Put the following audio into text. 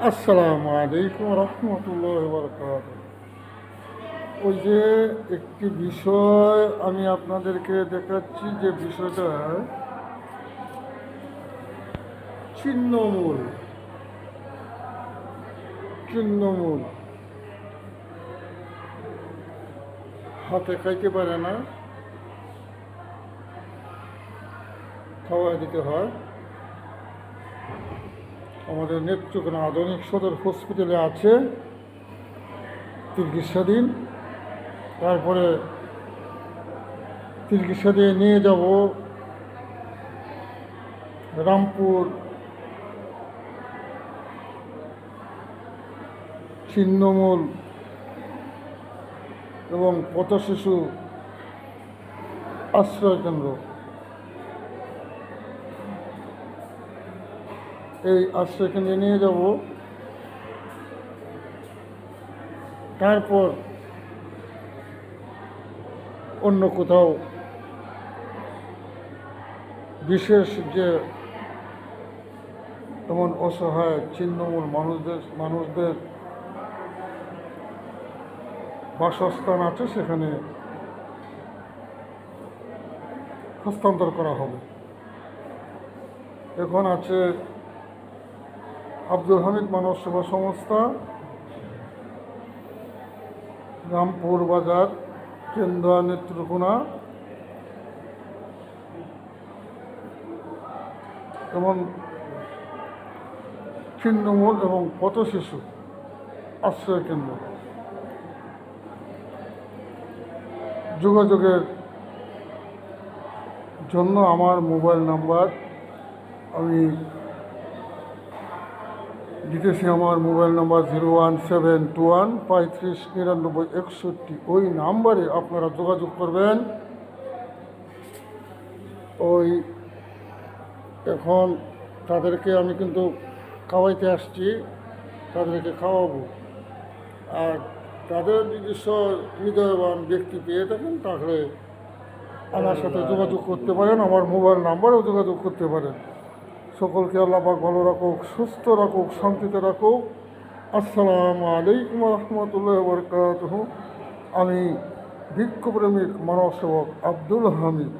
আসসালামু আলাইকুম রহমতুল্লাহ বরকাত। ওই যে একটি বিষয় আমি আপনাদেরকে দেখাচ্ছি, যে বিষয়টা ছিন্নমূল। ছিন্নমূল হাতে খাইতে পারে না, খাওয়াই দিতে হয়। আমাদের নেত্রকোনা আধুনিক সদর হসপিটালে আছে চিকিৎসাধীন। তারপরে চিকিৎসা দিয়ে নিয়ে যাব রামপুর ছিন্নমূল এবং পথশিশু আশ্রয় কেন্দ্র। এই আশ্রয় কেন্দ্রে নিয়ে যাব। তারপর অন্য কোথাও বিশেষ যে এমন অসহায় ছিন্নমূল মানুষদের বাসস্থান আছে, সেখানে হস্তান্তর করা হবে। এখন আছে আব্দুল হামিদ মানব সেবা সংস্থা, রামপুর বাজার, কেন্দ্রা, নেত্রকোনা। এবং ছিন্নমূল এবং পথশিশু আশ্রয় কেন্দ্র। যোগাযোগের জন্য আমার মোবাইল নাম্বার আমি দিতেছি। আমার মোবাইল নাম্বার 01721 35 99 61। ওই নাম্বারে আপনারা যোগাযোগ করবেন। ওই এখন তাদেরকে আমি কিন্তু খাওয়াইতে আসছি, তাদেরকে খাওয়াবো। আর তাদের নিজস্ব হৃদয়বান ব্যক্তি পেয়ে থাকেন, তাহলে আমার সাথে যোগাযোগ করতে পারেন, আমার মোবাইল নাম্বারেও যোগাযোগ করতে পারেন। সকলকে আল্লাহ পাক ভালো রাখুক, সুস্থ রাখুক, শান্তিতে রাখুক। আসসালামু আলাইকুম রহমতুল্লাহ বরকাতুহু। আমি ভিক্ষুপ্রেমিক মানব সেবক আব্দুল হামিদ।